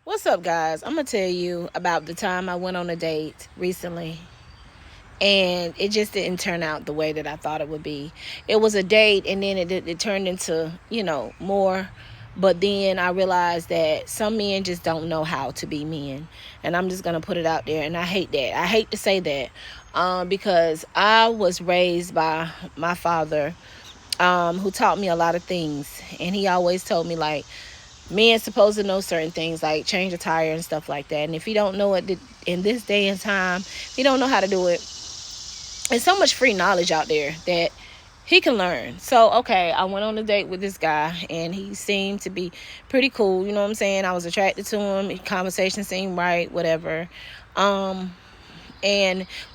What's up, guys? I'm gonna tell you about the time I went on a date recently, and it just didn't turn out the way that I thought it would be. It was a date, and then it turned into more. But then I realized that some men just don't know how to be men, and I'm just gonna put it out there. And I hate that. I hate to say that, because I was raised by my father, who taught me a lot of things, and he always told me like men supposed to know certain things like change a tire and stuff like that. And if you don't know it in this day and time, if you don't know how to do it, there's so much free knowledge out there that he can learn. So okay, I went on a date with this guy, and he seemed to be pretty cool. You know what I'm saying? I was attracted to him. Conversation seemed right, whatever. And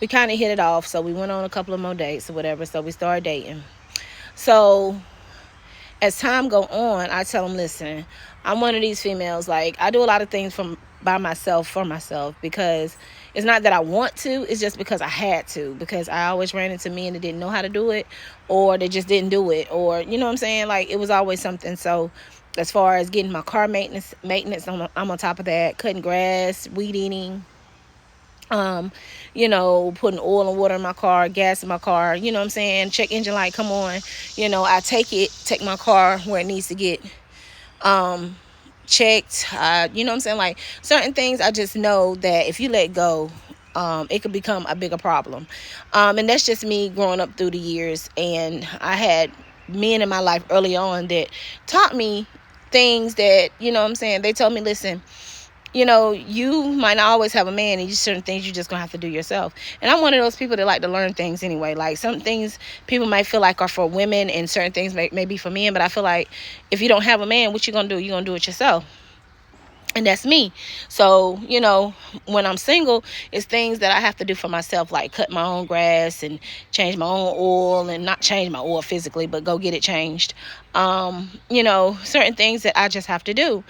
we kind of hit it off, so we went on a couple of more dates or whatever. So we started dating. So as time go on, I tell him, listen, I'm one of these females, like, I do a lot of things by myself, for myself, because it's not that I want to, it's just because I had to, because I always ran into men that didn't know how to do it, or they just didn't do it, or, you know what I'm saying, like, it was always something. So as far as getting my car maintenance, I'm on top of that, cutting grass, weed eating, putting oil and water in my car, gas in my car, you know what I'm saying, check engine light, come on, I take my car where it needs to get checked, you know what I'm saying, like certain things I just know that if you let go, it could become a bigger problem, and that's just me growing up through the years. And I had men in my life early on that taught me things that, you know what I'm saying, they told me, listen, you might not always have a man, and certain things you're just gonna have to do yourself. And I'm one of those people that like to learn things anyway. Like, some things people might feel like are for women, and certain things may be for men. But I feel like if you don't have a man, what you gonna do? You're gonna do it yourself. And that's me. So, when I'm single, it's things that I have to do for myself, like cut my own grass and change my own oil, and not change my oil physically, but go get it changed. Certain things that I just have to do.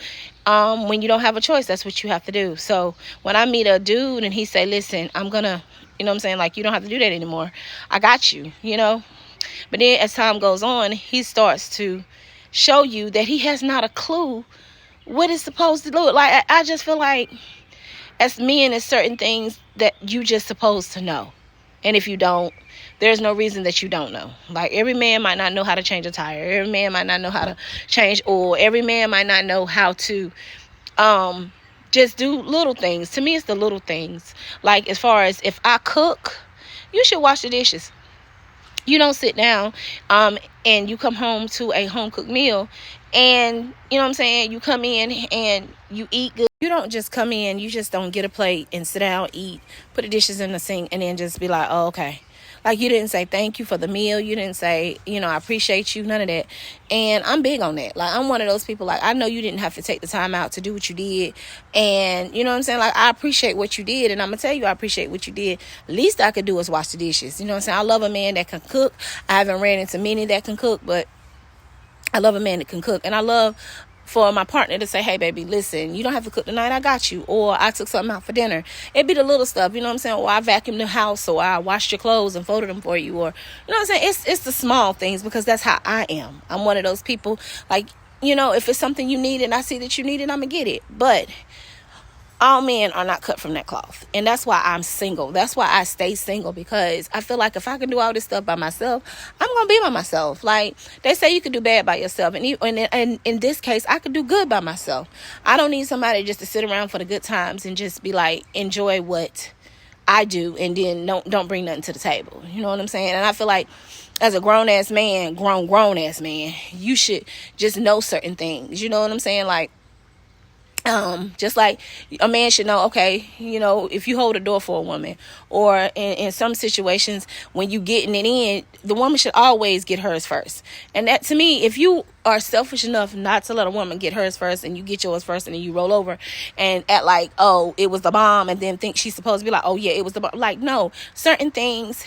When you don't have a choice, that's what you have to do. So when I meet a dude and he say, listen, I'm gonna, you know what I'm saying, like, you don't have to do that anymore, I got you. But then as time goes on, he starts to show you that he has not a clue what it's supposed to look like. I just feel like as men, there's certain things that you just supposed to know. And if you don't, there's no reason that you don't know. Like, every man might not know how to change a tire. Every man might not know how to change oil. Every man might not know how to just do little things. To me, it's the little things. Like, as far as if I cook, you should wash the dishes. You don't sit down and you come home to a home cooked meal, and you know what I'm saying, you come in and you eat good. You don't just come in, you just don't get a plate and sit down, eat, put the dishes in the sink, and then just be like, oh, okay. Like, you didn't say thank you for the meal. You didn't say, I appreciate you. None of that. And I'm big on that. Like, I'm one of those people, like, I know you didn't have to take the time out to do what you did. And, you know what I'm saying? Like, I appreciate what you did. And I'm going to tell you, I appreciate what you did. Least I could do is wash the dishes. You know what I'm saying? I love a man that can cook. I haven't ran into many that can cook, but I love a man that can cook. And I love for my partner to say, hey, baby, listen, you don't have to cook tonight, I got you. Or I took something out for dinner. It'd be the little stuff, you know what I'm saying? Or I vacuumed the house, or I washed your clothes and folded them for you. Or, you know what I'm saying? It's the small things, because that's how I am. I'm one of those people, like, if it's something you need and I see that you need it, I'm going to get it. But all men are not cut from that cloth. And that's why I'm single. That's why I stay single, because I feel like if I can do all this stuff by myself, I'm going to be by myself. Like, they say you can do bad by yourself. And in this case, I could do good by myself. I don't need somebody just to sit around for the good times and just be like, enjoy what I do, and then don't bring nothing to the table. You know what I'm saying? And I feel like as a grown ass man, you should just know certain things. You know what I'm saying? Like, just like a man should know, okay, if you hold a door for a woman, or in some situations when you getting it in, the woman should always get hers first. And that, to me, if you are selfish enough not to let a woman get hers first, and you get yours first, and then you roll over and act like, oh, it was the bomb, and then think she's supposed to be like, oh yeah, it was the bomb. Like, no, certain things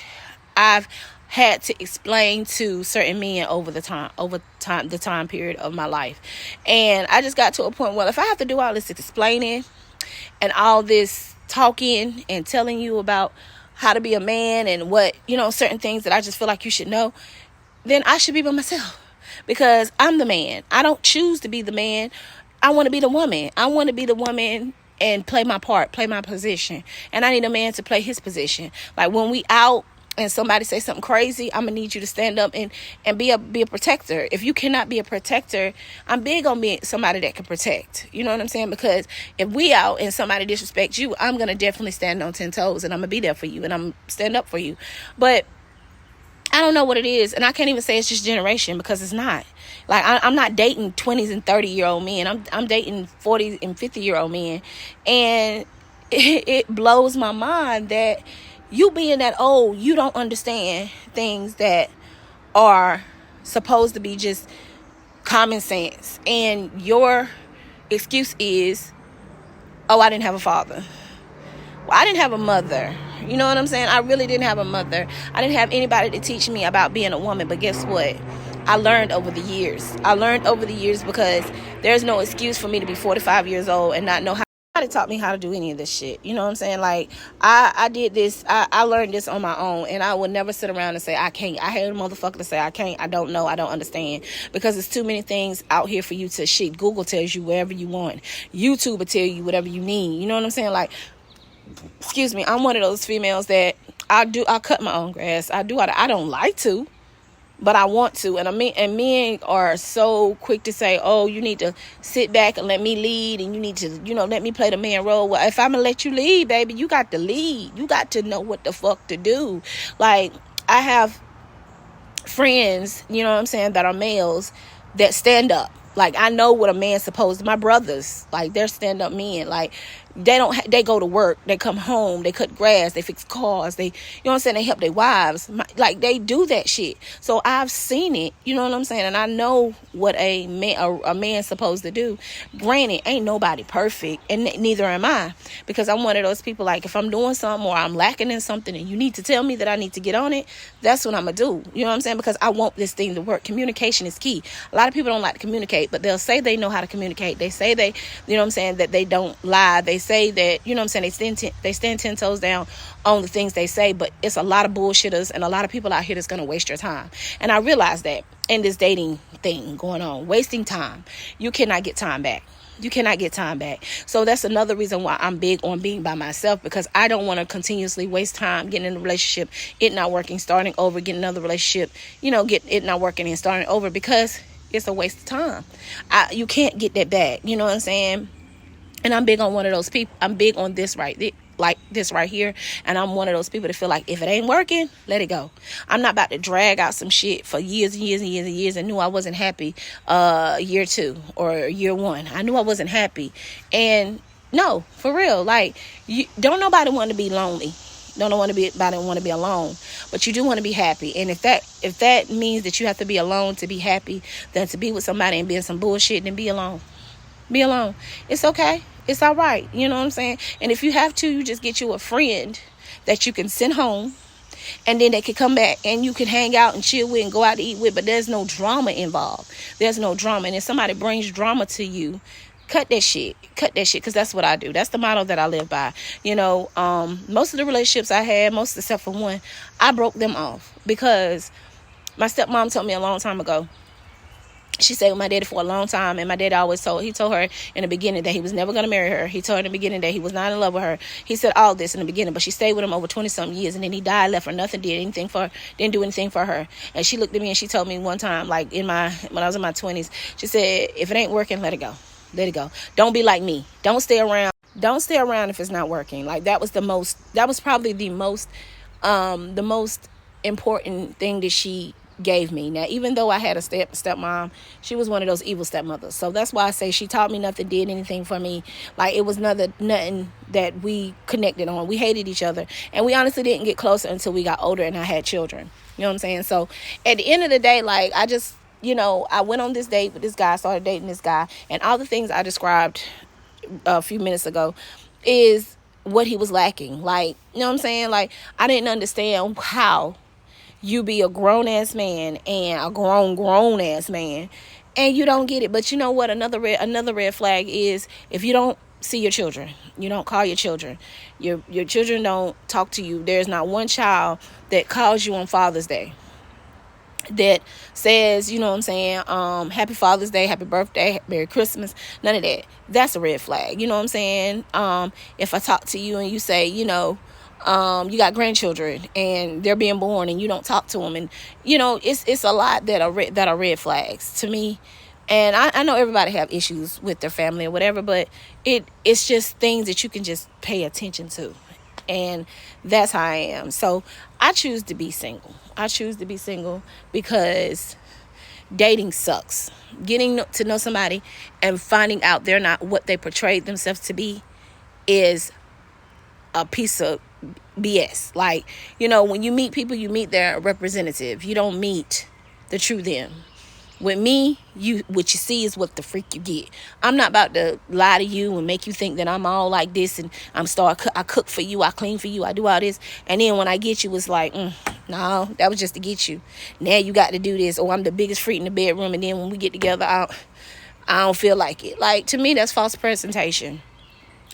I've had to explain to certain men over the time period of my life. And I just got to a point where if I have to do all this explaining and all this talking and telling you about how to be a man and what, certain things that I just feel like you should know, then I should be by myself, because I'm the man. I don't choose to be the man. I want to be the woman. I want to be the woman and play my part, play my position. And I need a man to play his position. Like when we out and somebody say something crazy, I'm gonna need you to stand up and be a protector. If you cannot be a protector, I'm big on being somebody that can protect. You know what I'm saying? Because if we out and somebody disrespects you, I'm gonna definitely stand on 10 toes and I'm gonna be there for you and I'm stand up for you. But I don't know what it is, and I can't even say it's just generation, because it's not. Like I'm not dating 20s and 30-year-old men. I'm dating 40 and 50-year-old men, and it blows my mind that you being that old, you don't understand things that are supposed to be just common sense, and your excuse is, oh, I didn't have a father. Well, I didn't have a mother. You know what I'm saying? I really didn't have a mother. I didn't have anybody to teach me about being a woman. But guess what? I learned over the years. Because there's no excuse for me to be 45 years old and not know how. Nobody taught me how to do any of this shit. You know what I'm saying? Like, I did this. I learned this on my own. And I would never sit around and say, I can't. I hate a motherfucker to say, I can't. I don't know. I don't understand. Because there's too many things out here for you to shit. Google tells you wherever you want. YouTube will tell you whatever you need. You know what I'm saying? Like, excuse me, I'm one of those females that I cut my own grass. I don't like to, but I want to. And men are so quick to say, oh, you need to sit back and let me lead, and you need to, let me play the man role. Well, if I'm gonna let you lead, baby, you got to lead. You got to know what the fuck to do. Like, I have friends, you know what I'm saying, that are males that stand up. Like, I know what a man's supposed to. My brothers, like, they're stand-up men. Like, they go to work, they come home, they cut grass, they fix cars, they, you know what I'm saying, they help their wives. Like, they do that shit. So I've seen it, you know what I'm saying, and I know what a man's supposed to do. Granted, ain't nobody perfect, and neither am I, because I'm one of those people, like, if I'm doing something or I'm lacking in something and you need to tell me that I need to get on it, that's what I'm gonna do. You know what I'm saying? Because I want this thing to work. Communication is key. A lot of people don't like to communicate, but they'll say they know how to communicate. They say they, you know what I'm saying, that they don't lie. They say that, you know what I'm saying, they stand 10 toes down on the things they say, but it's a lot of bullshitters and a lot of people out here that's going to waste your time. And I realize that in this dating thing going on, wasting time, you cannot get time back. You cannot get time back. So that's another reason why I'm big on being by myself, because I don't want to continuously waste time getting in a relationship, it not working, starting over, getting another relationship, get it not working and starting over, because it's a waste of time. You can't get that back. You know what I'm saying? And I'm big on one of those people. I'm big on this right here. And I'm one of those people that feel like if it ain't working, let it go. I'm not about to drag out some shit for years and years and years and years and knew I wasn't happy year 2 or year 1. I knew I wasn't happy. And no, for real. Like, don't nobody want to be lonely. Don't want to be alone, but you do want to be happy. And if that means that you have to be alone to be happy, then to be with somebody and be in some bullshit, then be alone. Be alone. It's okay. It's all right. You know what I'm saying? And if you have to, you just get you a friend that you can send home, and then they can come back and you can hang out and chill with and go out to eat with, but there's no drama involved. There's no drama. And if somebody brings drama to you, cut that shit, because that's what I do. That's the motto that I live by. Most of the relationships I had, most except for one, I broke them off because my stepmom told me a long time ago. She stayed with my daddy for a long time, and my daddy always told her in the beginning that he was never going to marry her. He told her in the beginning that he was not in love with her. He said all this in the beginning, but she stayed with him over 20-something years, and then he died, left her nothing, didn't do anything for her. And she looked at me and she told me one time, like when I was in my 20s, she said, if it ain't working, let it go. Let it go. Don't be like me. Don't stay around. Don't stay around if it's not working. Like, that was probably the most important thing that she gave me. Now, even though I had a stepmom, she was one of those evil stepmothers. So that's why I say she taught me nothing, did anything for me. Like, it was nothing that we connected on. We hated each other, and we honestly didn't get closer until we got older and I had children. You know what I'm saying? So at the end of the day, like, I just, I went on this date with this guy, started dating this guy, and all the things I described a few minutes ago is what he was lacking. Like, you know what I'm saying? Like, I didn't understand how you be a grown-ass man and a grown-ass man, and you don't get it. But you know what? Another red flag is if you don't see your children. You don't call your children. Your children don't talk to you. There's not one child that calls you on Father's Day. that says, you know what I'm saying, happy Father's Day, happy birthday, Merry Christmas, none of that. That's a red flag. You know what I'm saying? If I talk to you and you say, you got grandchildren and they're being born and you don't talk to them, and it's a lot that are red flags to me. And I know everybody have issues with their family or whatever, but it's just things that you can just pay attention to. And that's how I am. So I choose to be single. I choose to be single because dating sucks. Getting to know somebody and finding out they're not what they portrayed themselves to be is a piece of BS. Like, when you meet people, you meet their representative. You don't meet the true them. With me, what you see is what the freak you get. I'm not about to lie to you and make you think that I'm all like this and I cook for you, I clean for you, I do all this, and then when I get you, it's like, no, that was just to get you. Now you got to do this. Or I'm the biggest freak in the bedroom, and then when we get together, I don't feel like it. Like, to me, that's false presentation.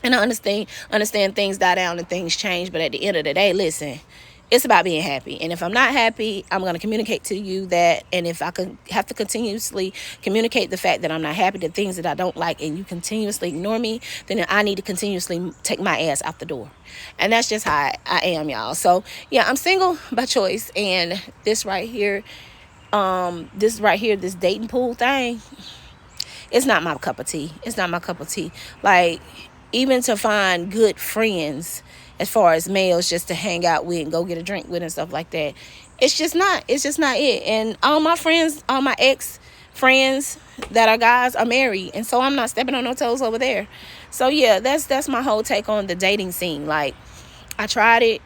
And I understand things die down and things change, but at the end of the day, listen, it's about being happy. And if I'm not happy, I'm going to communicate to you that. And if I have to continuously communicate the fact that I'm not happy, the things that I don't like, and you continuously ignore me, then I need to continuously take my ass out the door. And that's just how I am, y'all. So, yeah, I'm single by choice. And this right here, this dating pool thing, it's not my cup of tea. It's not my cup of tea. Like, even to find good friends as far as males just to hang out with and go get a drink with and stuff like that, it's just not it. And all my friends, all my ex friends that are guys are married, and so I'm not stepping on no toes over there. So yeah, that's my whole take on the dating scene. Like, I tried it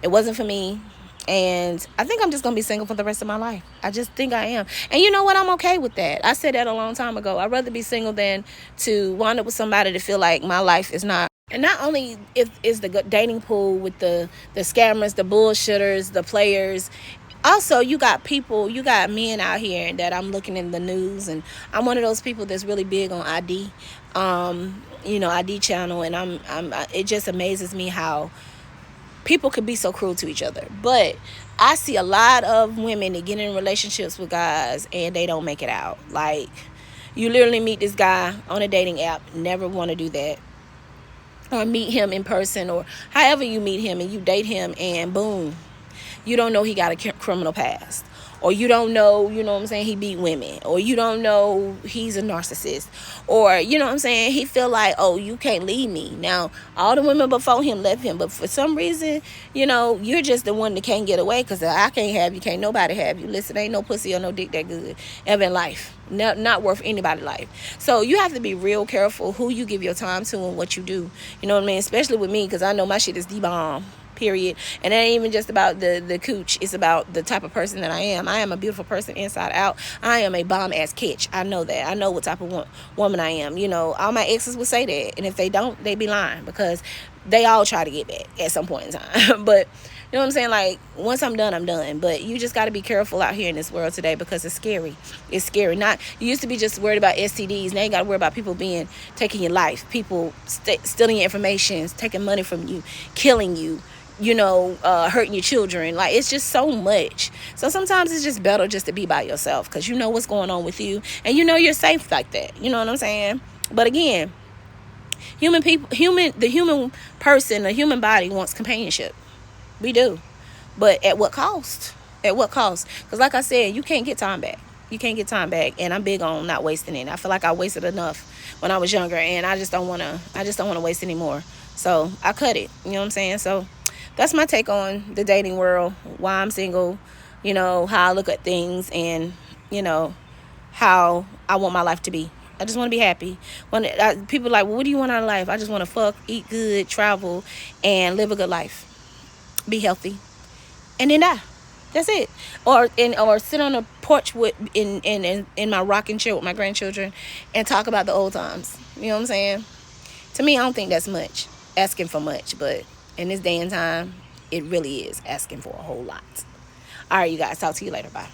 wasn't for me, and I think I'm just gonna be single for the rest of my life. I just think I am. And you know what? I'm okay with that. I said that a long time ago. I'd rather be single than to wind up with somebody to feel like my life is not. And not only is the dating pool with the scammers, the bullshitters, the players. Also, you got men out here that I'm looking in the news, and I'm one of those people that's really big on ID, ID channel, and it just amazes me how people could be so cruel to each other. But I see a lot of women that get in relationships with guys and they don't make it out. Like, you literally meet this guy on a dating app, never want to do that, or meet him in person, or however you meet him, and you date him, and boom, you don't know he got a criminal past, or you don't know, he beat women, or you don't know he's a narcissist, or he feel like, oh, you can't leave me. Now, all the women before him left him, but for some reason, you're just the one that can't get away, because I can't have you, can't nobody have you. Listen, ain't no pussy or no dick that good ever in life. Not worth anybody's life. So you have to be real careful who you give your time to and what you do. You know what I mean? Especially with me, because I know my shit is the-bomb. Period. And it ain't even just about the cooch. It's about the type of person that I am. I am a beautiful person inside out. I am a bomb ass catch. I know that. I know what type of woman I am. All my exes would say that, and if they don't, they be lying, because they all try to get back at some point in time. But you know what I'm saying? Like, once I'm done, I'm done. But you just got to be careful out here in this world today, because it's scary. It's scary. You used to be just worried about STDs. Now you got to worry about people taking your life, people stealing your information, taking money from you, killing you, hurting your children. Like, it's just so much. So sometimes it's just better just to be by yourself, because you know what's going on with you, and you're safe like that. You know what I'm saying? But again, the human person, the human body wants companionship. We do. But at what cost? At what cost? Because like I said, you can't get time back. You can't get time back, and I'm big on not wasting it. I feel like I wasted enough when I was younger, and I just don't want to waste anymore. So I cut it. You know what I'm saying? So that's my take on the dating world, why I'm single, how I look at things, and how I want my life to be. I just want to be happy. People are like, well, what do you want out of life? I just want to fuck, eat good, travel, and live a good life. Be healthy, and then die. That's it. Or sit on a porch in my rocking chair with my grandchildren and talk about the old times. You know what I'm saying? To me, I don't think that's asking for much, but in this day and time, it really is asking for a whole lot. All right, you guys, talk to you later. Bye.